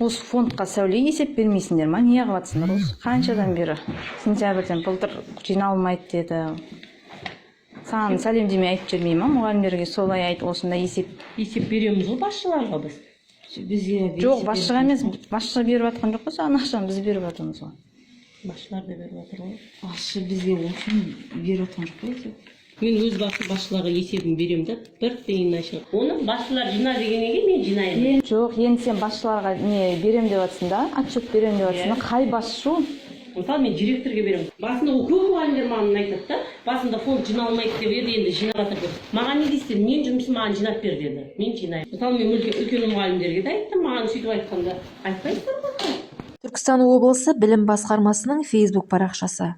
осы фондқа сәуле есеп бермейсіңдер ма, не қылып жатсыңдар? Осы қаншадан бері сентябрьден былтыр жиналмайды деді. Саған сәлем демей айтып жүрмей ма, мұғалімдерге солай айт, осындай есеп береміз ғой басшыларға біз. Бізге жоқ, басшыға емес, басшыға беріп жатқан жоқ қой, саған ақшаны біз беріп жатырмыз ғой. Басшылар да беріп жатыр ғой. Басшы бізге үшін беріп жатқан жоқ қой. Мен өз басшыларға есебін беремін да, бір тиын ашып. Оны басшылар жина дегеннен кейін мен жинаймын. Жоқ, енді сен басшыларға не берем деп жатсың да, отчет берем деп жатсың да, қай басшы? Мысалы мен директорға беремін. Басында ол көп мұғалімдер маған айтады да, басында фонд жиналмайды деп еді, енді жинап жатыр деп. Маған не дейсіздер, мен жұмысын маған жинап бер деді. Мен жинаймын. Мысалы мен үлкен мұғалімдерге де айттым, маған сөйтіп айтқанда айтпайсыздар ғой. Түркістан облысы білім басқармасының Facebook парақшасы.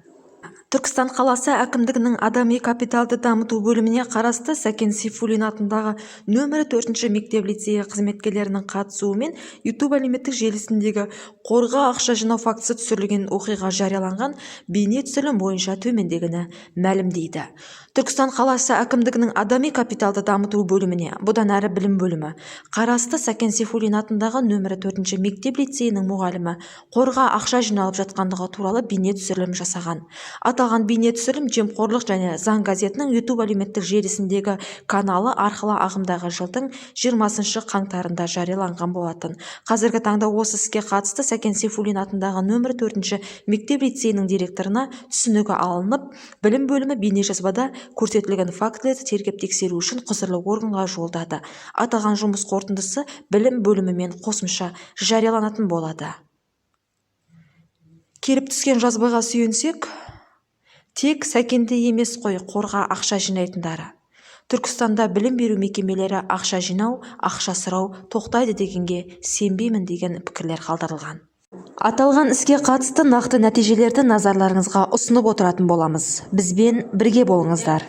Түркістан қаласы әкімдігінің адами капиталды дамыту бөліміне қарасты Сәкен Сейфуллин атындағы нөмірі 4-ші мектеп-лицейі қызметкерлерінің қатысуымен YouTube әлеуметтік желісіндегі қорға ақша жинау фактісі түсірілген оқиға жарияланған бейне түсірілім бойынша төмендегіні мәлімдейді. Түркістан қаласы әкімдігінің адами капиталды дамыту бөліміне, бұдан әрі білім бөлімі қарасты Сәкен Сейфуллин атындағы нөмірі 4-ші мектеп-лицейінің мұғалімі қорға ақша жиналып жатқандығы туралы бейне түсірілім жасаған. Аталған бейне түсірілім Жемқорлық және заң газетінің YouTube әлеуметтік желісіндегі каналы арқылы ағымдағы жылдың 20 қаңтарында жарияланған болатын. Қазіргі таңда осы іске қатысты Сәкен Сейфуллин атындағы нөмірі 4-ші мектеп-лицейінің директорына түсінігі алынып, білім бөлімі бейнежазбада көрсетілген фактілерді тергеп-тексеру үшін құзырлы органға жолдады. Аталған жұмыс қорытындысы білім бөлімімен қосымша жарияланатын болады. Келіп түскен жазбаға сүйенсек, тек Сәкенде емес қой қорға ақша жинайтындары. Түркістанда білім беру мекемелері ақша жинау, ақша сұрау тоқтайды дегенге сенбеймін деген пікірлер қалдырылған. Аталған іске қатысты нақты нәтижелерді назарларыңызға ұсынып отыратын боламыз. Бізбен бірге болыңыздар.